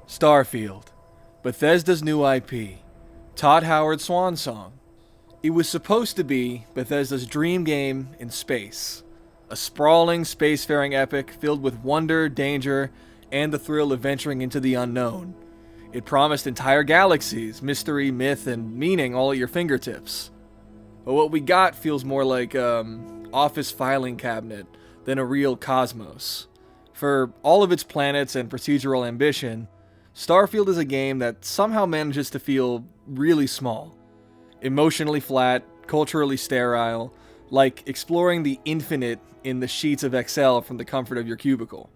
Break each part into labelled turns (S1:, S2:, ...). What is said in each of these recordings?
S1: Starfield, Bethesda's new IP, Todd Howard's swan song. It was supposed to be Bethesda's dream game in space. A sprawling, spacefaring epic filled with wonder, danger, and the thrill of venturing into the unknown. It promised entire galaxies, mystery, myth, and meaning all at your fingertips. But what we got feels more like office filing cabinet than a real cosmos. For all of its planets and procedural ambition, Starfield is a game that somehow manages to feel really small. Emotionally flat, culturally sterile, like exploring the infinite in the sheets of Excel from the comfort of your cubicle.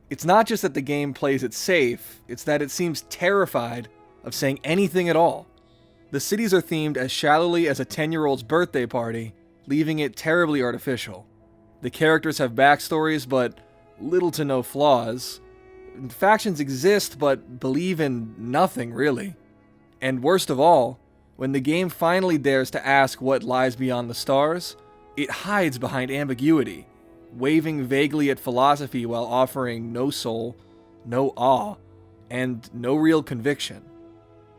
S1: It's not just that the game plays it safe, it's that it seems terrified of saying anything at all. The cities are themed as shallowly as a 10-year-old's birthday party, leaving it terribly artificial. The characters have backstories, but little to no flaws. Factions exist, but believe in nothing, really. And worst of all, when the game finally dares to ask what lies beyond the stars, it hides behind ambiguity, waving vaguely at philosophy while offering no soul, no awe, and no real conviction.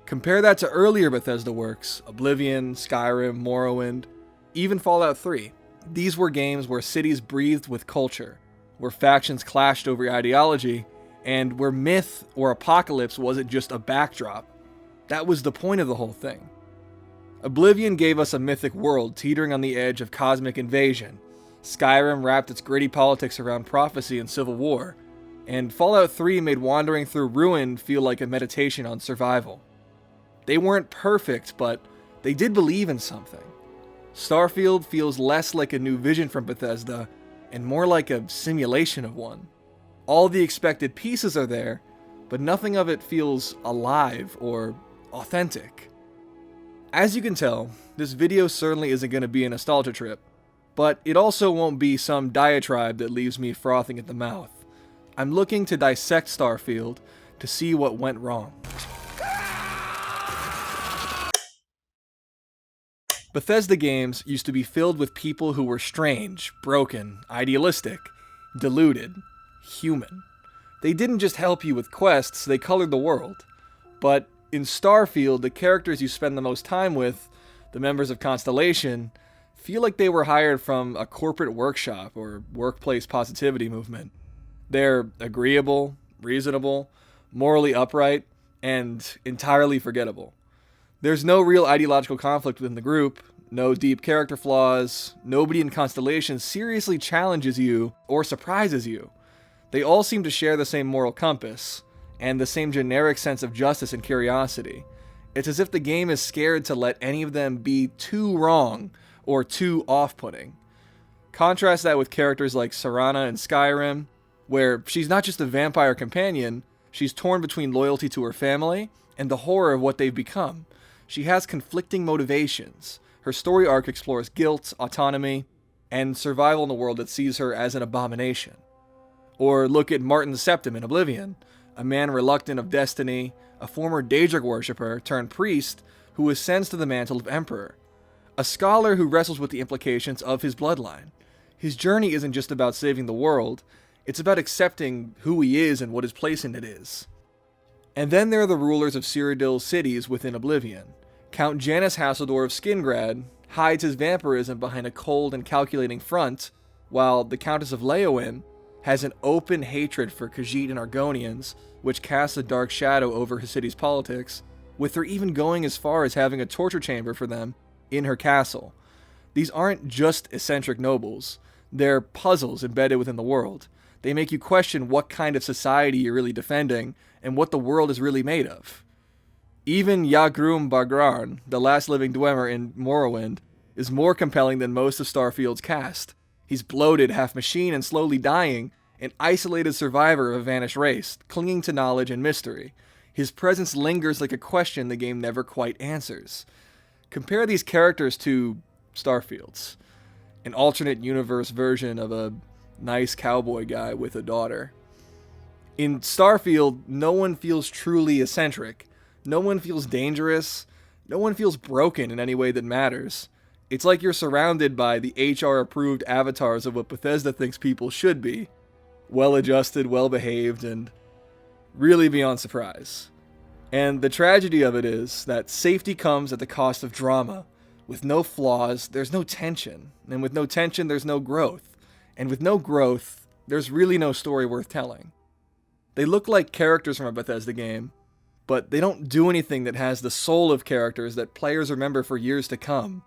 S1: Compare that to earlier Bethesda works, Oblivion, Skyrim, Morrowind, even Fallout 3. These were games where cities breathed with culture, where factions clashed over ideology, and where myth or apocalypse wasn't just a backdrop. That was the point of the whole thing. Oblivion gave us a mythic world teetering on the edge of cosmic invasion. Skyrim wrapped its gritty politics around prophecy and civil war. And Fallout 3 made wandering through ruin feel like a meditation on survival. They weren't perfect, but they did believe in something. Starfield feels less like a new vision from Bethesda, and more like a simulation of one. All the expected pieces are there, but nothing of it feels alive or authentic. As you can tell, this video certainly isn't going to be a nostalgia trip, but it also won't be some diatribe that leaves me frothing at the mouth. I'm looking to dissect Starfield to see what went wrong. Bethesda games used to be filled with people who were strange, broken, idealistic, deluded, human. They didn't just help you with quests, they colored the world. But in Starfield, the characters you spend the most time with, the members of Constellation, feel like they were hired from a corporate workshop or workplace positivity movement. They're agreeable, reasonable, morally upright, and entirely forgettable. There's no real ideological conflict within the group, no deep character flaws, nobody in Constellation seriously challenges you or surprises you. They all seem to share the same moral compass, and the same generic sense of justice and curiosity. It's as if the game is scared to let any of them be too wrong or too off-putting. Contrast that with characters like Serana in Skyrim, where she's not just a vampire companion, she's torn between loyalty to her family and the horror of what they've become. She has conflicting motivations. Her story arc explores guilt, autonomy, and survival in a world that sees her as an abomination. Or look at Martin Septim in Oblivion, a man reluctant of destiny, a former Daedric worshipper turned priest who ascends to the mantle of emperor. A scholar who wrestles with the implications of his bloodline. His journey isn't just about saving the world, it's about accepting who he is and what his place in it is. And then there are the rulers of Cyrodiil's cities within Oblivion. Count Janus Hasseldor of Skingrad hides his vampirism behind a cold and calculating front, while the Countess of Leowen has an open hatred for Khajiit and Argonians, which casts a dark shadow over his city's politics, with her even going as far as having a torture chamber for them in her castle. These aren't just eccentric nobles, they're puzzles embedded within the world. They make you question what kind of society you're really defending, and what the world is really made of. Even Yagrum Bagrarn, the last living Dwemer in Morrowind, is more compelling than most of Starfield's cast. He's bloated, half machine, and slowly dying, an isolated survivor of a vanished race, clinging to knowledge and mystery. His presence lingers like a question the game never quite answers. Compare these characters to Starfield's, an alternate universe version of a nice cowboy guy with a daughter. In Starfield, no one feels truly eccentric. No one feels dangerous. No one feels broken in any way that matters. It's like you're surrounded by the HR-approved avatars of what Bethesda thinks people should be. Well-adjusted, well-behaved, and really beyond surprise. And the tragedy of it is that safety comes at the cost of drama. With no flaws, there's no tension. And with no tension, there's no growth. And with no growth, there's really no story worth telling. They look like characters from a Bethesda game, but they don't do anything that has the soul of characters that players remember for years to come.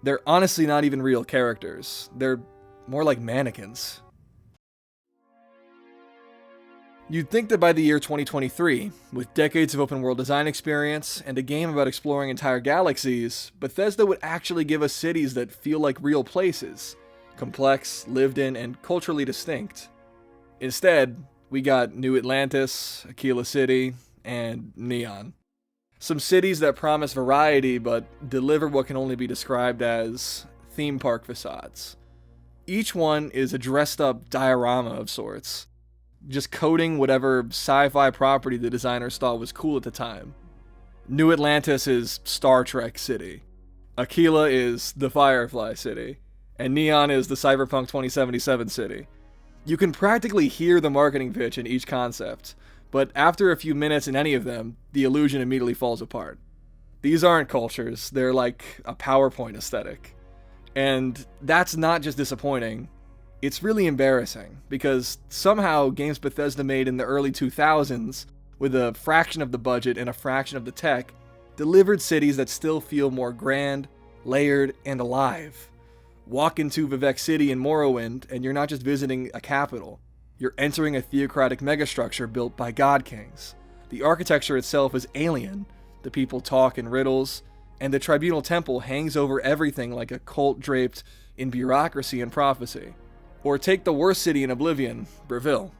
S1: They're honestly not even real characters. They're more like mannequins. You'd think that by the year 2023, with decades of open world design experience and a game about exploring entire galaxies, Bethesda would actually give us cities that feel like real places, complex, lived in, and culturally distinct. Instead, we got New Atlantis, Aquila City, and Neon. Some cities that promise variety but deliver what can only be described as theme park facades. Each one is a dressed up diorama of sorts, just coding whatever sci-fi property the designers thought was cool at the time. New Atlantis is Star Trek City. Aquila is the Firefly City. And Neon is the Cyberpunk 2077 city. You can practically hear the marketing pitch in each concept, but after a few minutes in any of them, the illusion immediately falls apart. These aren't cultures, they're like a PowerPoint aesthetic. And that's not just disappointing, it's really embarrassing, because somehow games Bethesda made in the early 2000s, with a fraction of the budget and a fraction of the tech, delivered cities that still feel more grand, layered, and alive. Walk into Vivek City in Morrowind, and you're not just visiting a capital. You're entering a theocratic megastructure built by god kings. The architecture itself is alien. The people talk in riddles, and the Tribunal Temple hangs over everything like a cult draped in bureaucracy and prophecy. Or take the worst city in Oblivion, Bereft.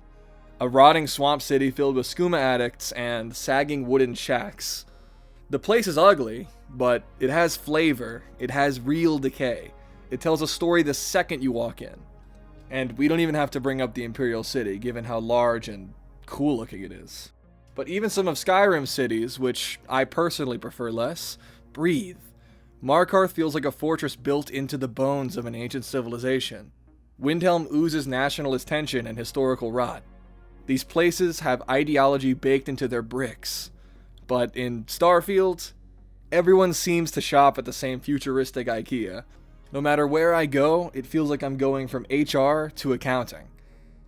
S1: A rotting swamp city filled with skooma addicts and sagging wooden shacks. The place is ugly, but it has flavor. It has real decay. It tells a story the second you walk in. And we don't even have to bring up the Imperial City, given how large and cool looking it is. But even some of Skyrim's cities, which I personally prefer less, breathe. Markarth feels like a fortress built into the bones of an ancient civilization. Windhelm oozes nationalist tension and historical rot. These places have ideology baked into their bricks. But in Starfield, everyone seems to shop at the same futuristic IKEA. No matter where I go, it feels like I'm going from HR to accounting.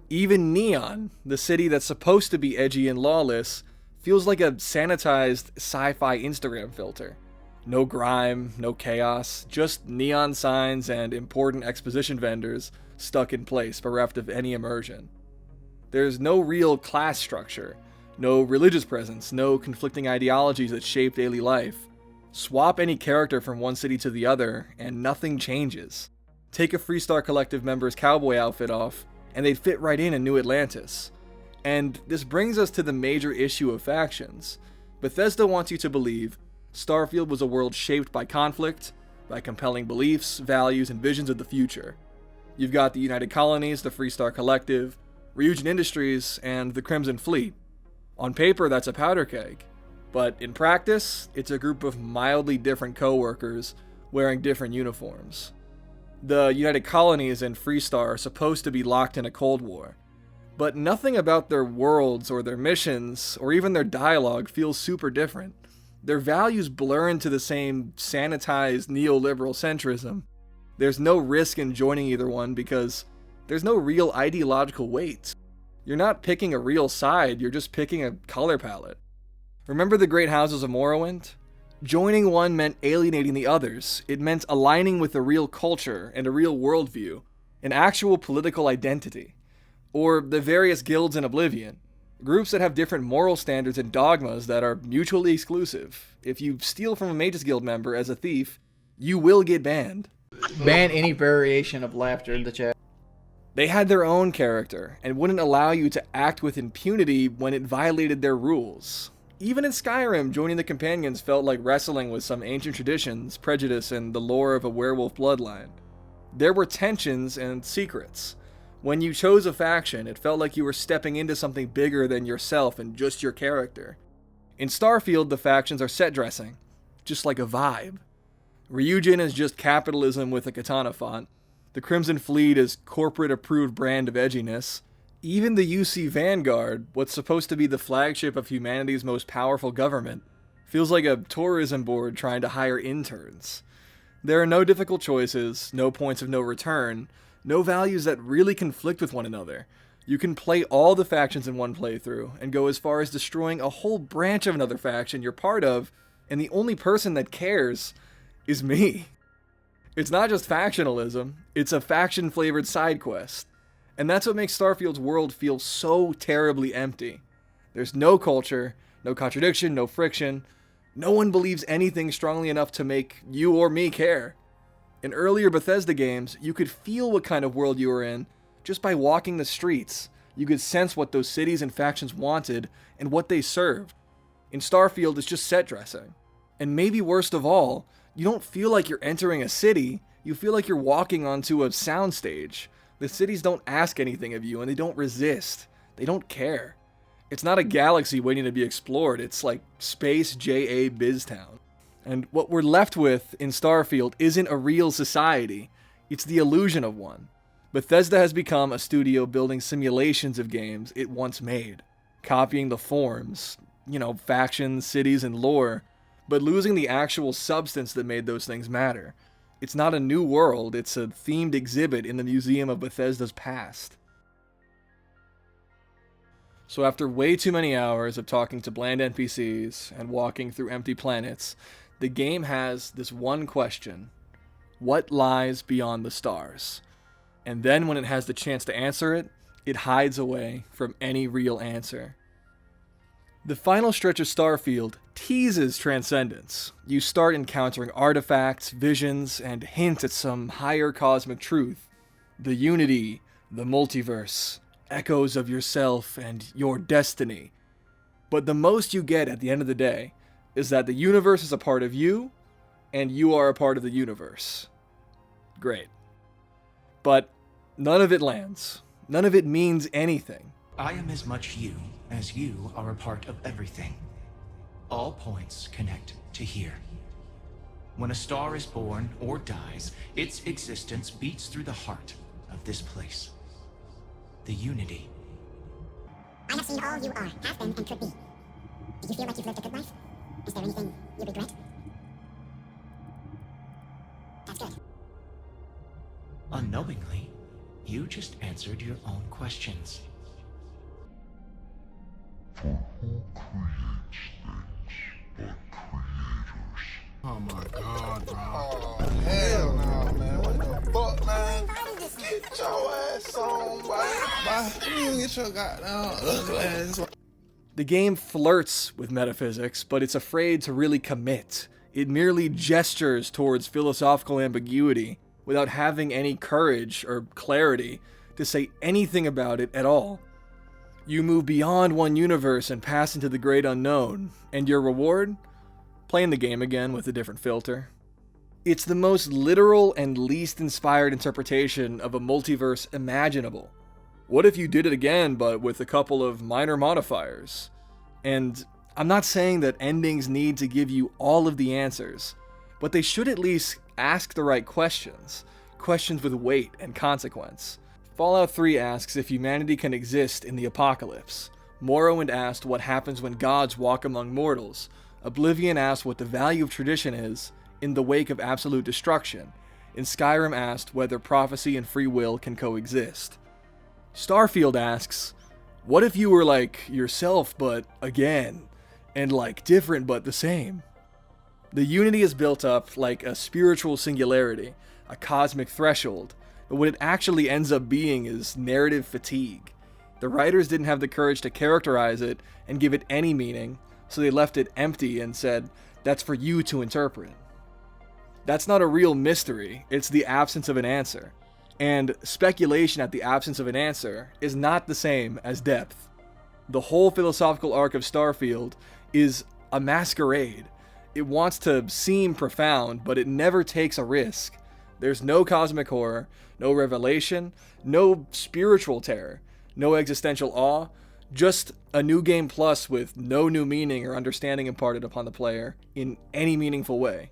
S1: Even Neon, the city that's supposed to be edgy and lawless, feels like a sanitized sci-fi Instagram filter. No grime, no chaos, just neon signs and important exposition vendors stuck in place, bereft of any immersion. There's no real class structure, no religious presence, no conflicting ideologies that shape daily life. Swap any character from one city to the other, and nothing changes. Take a Freestar Collective member's cowboy outfit off, and they'd fit right in New Atlantis. And this brings us to the major issue of factions. Bethesda wants you to believe Starfield was a world shaped by conflict, by compelling beliefs, values, and visions of the future. You've got the United Colonies, the Freestar Collective, Ryujin Industries, and the Crimson Fleet. On paper, that's a powder keg. But in practice, it's a group of mildly different co-workers wearing different uniforms. The United Colonies and Freestar are supposed to be locked in a Cold War, but nothing about their worlds or their missions or even their dialogue feels super different. Their values blur into the same sanitized neoliberal centrism. There's no risk in joining either one because there's no real ideological weight. You're not picking a real side, you're just picking a color palette. Remember the Great Houses of Morrowind? Joining one meant alienating the others. It meant aligning with a real culture and a real worldview, an actual political identity. Or the various guilds in Oblivion, groups that have different moral standards and dogmas that are mutually exclusive. If you steal from a Mages Guild member as a thief, you will get banned.
S2: Ban any variation of laughter in the chat.
S1: They had their own character, and wouldn't allow you to act with impunity when it violated their rules. Even in Skyrim, joining the Companions felt like wrestling with some ancient traditions, prejudice, and the lore of a werewolf bloodline. There were tensions and secrets. When you chose a faction, it felt like you were stepping into something bigger than yourself and just your character. In Starfield, the factions are set dressing, just like a vibe. Ryujin is just capitalism with a katana font. The Crimson Fleet is corporate-approved brand of edginess. Even the UC Vanguard, what's supposed to be the flagship of humanity's most powerful government, feels like a tourism board trying to hire interns. There are no difficult choices, no points of no return, no values that really conflict with one another. You can play all the factions in one playthrough and go as far as destroying a whole branch of another faction you're part of, and the only person that cares is me. It's not just factionalism, it's a faction-flavored side quest. And that's what makes Starfield's world feel so terribly empty. There's no culture, no contradiction, no friction. No one believes anything strongly enough to make you or me care. In earlier Bethesda games, you could feel what kind of world you were in just by walking the streets. You could sense what those cities and factions wanted and what they served. In Starfield, it's just set dressing. And maybe worst of all, you don't feel like you're entering a city, you feel like you're walking onto a soundstage. The cities don't ask anything of you, and they don't resist. They don't care. It's not a galaxy waiting to be explored, it's like Space J.A. Biztown. And what we're left with in Starfield isn't a real society, it's the illusion of one. Bethesda has become a studio building simulations of games it once made, copying the forms, factions, cities, and lore, but losing the actual substance that made those things matter. It's not a new world, it's a themed exhibit in the museum of Bethesda's past. So after way too many hours of talking to bland NPCs and walking through empty planets, the game has this one question: what lies beyond the stars? And then when it has the chance to answer it, it hides away from any real answer. The final stretch of Starfield teases transcendence. You start encountering artifacts, visions, and hints at some higher cosmic truth. The unity, the multiverse, echoes of yourself and your destiny. But the most you get at the end of the day is that the universe is a part of you, and you are a part of the universe. Great. But none of it lands. None of it means anything.
S3: I am as much you as you are a part of everything. All points connect to here. When a star is born or dies, its existence beats through the heart of this place. The unity.
S4: I have seen all you are, have been, and could be. Did you feel like you've lived a good life? Is there anything you regret? That's good.
S3: Unknowingly, you just answered your own questions.
S5: For who creates things but creators?
S6: Oh my god, bro.
S7: Oh, hell no, man. What the fuck, man? Get your ass on, boy. You get your goddamn ugly ass.
S1: The game flirts with metaphysics, but it's afraid to really commit. It merely gestures towards philosophical ambiguity without having any courage or clarity to say anything about it at all. You move beyond one universe and pass into the great unknown, and your reward? Playing the game again with a different filter. It's the most literal and least inspired interpretation of a multiverse imaginable. What if you did it again, but with a couple of minor modifiers? And I'm not saying that endings need to give you all of the answers, but they should at least ask the right questions. Questions with weight and consequence. Fallout 3 asks if humanity can exist in the apocalypse. Morrowind asked what happens when gods walk among mortals. Oblivion asked what the value of tradition is in the wake of absolute destruction. And Skyrim asked whether prophecy and free will can coexist. Starfield asks, what if you were like yourself but again, and like different but the same? The unity is built up like a spiritual singularity, a cosmic threshold, but what it actually ends up being is narrative fatigue. The writers didn't have the courage to characterize it and give it any meaning, so they left it empty and said, that's for you to interpret. That's not a real mystery, it's the absence of an answer. And speculation at the absence of an answer is not the same as depth. The whole philosophical arc of Starfield is a masquerade. It wants to seem profound, but it never takes a risk. There's no cosmic horror, no revelation, no spiritual terror, no existential awe, just a new game plus with no new meaning or understanding imparted upon the player in any meaningful way.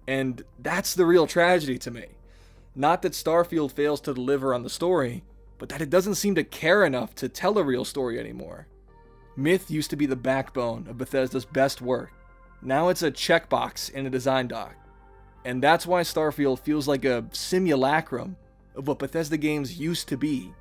S1: And that's the real tragedy to me. Not that Starfield fails to deliver on the story, but that it doesn't seem to care enough to tell a real story anymore. Myth used to be the backbone of Bethesda's best work. Now it's a checkbox in a design doc. And that's why Starfield feels like a simulacrum of what Bethesda games used to be.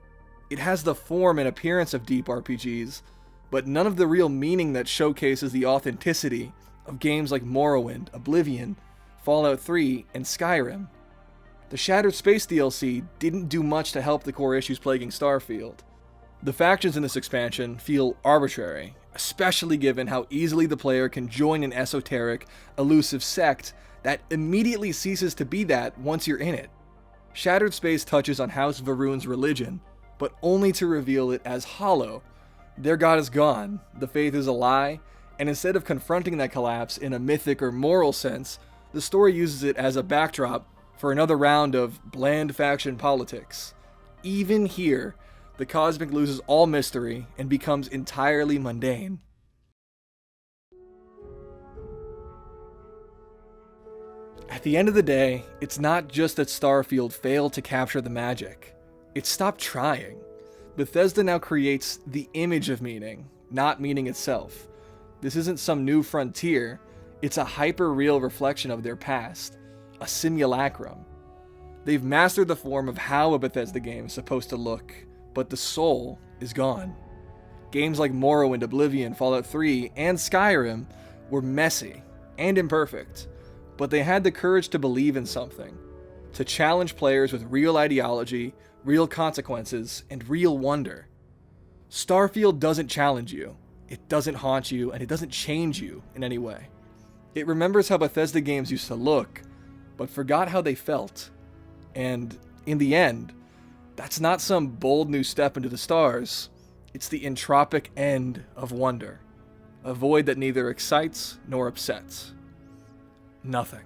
S1: It has the form and appearance of deep RPGs, but none of the real meaning that showcases the authenticity of games like Morrowind, Oblivion, Fallout 3, and Skyrim. The Shattered Space DLC didn't do much to help the core issues plaguing Starfield. The factions in this expansion feel arbitrary, especially given how easily the player can join an esoteric, elusive sect that immediately ceases to be that once you're in it. Shattered Space touches on House Varun's religion, but only to reveal it as hollow. Their god is gone, the faith is a lie, and instead of confronting that collapse in a mythic or moral sense, the story uses it as a backdrop for another round of bland faction politics. Even here, the cosmic loses all mystery and becomes entirely mundane. At the end of the day, it's not just that Starfield failed to capture the magic. It stopped trying. Bethesda now creates the image of meaning, not meaning itself. This isn't some new frontier, it's a hyper-real reflection of their past, a simulacrum. They've mastered the form of how a Bethesda game is supposed to look, but the soul is gone. Games like Morrowind, Oblivion, Fallout 3, and Skyrim were messy and imperfect, but they had the courage to believe in something, to challenge players with real ideology, real consequences, and real wonder. Starfield doesn't challenge you, it doesn't haunt you, and it doesn't change you in any way. It remembers how Bethesda games used to look, but forgot how they felt. And in the end, that's not some bold new step into the stars, it's the entropic end of wonder, a void that neither excites nor upsets. Nothing.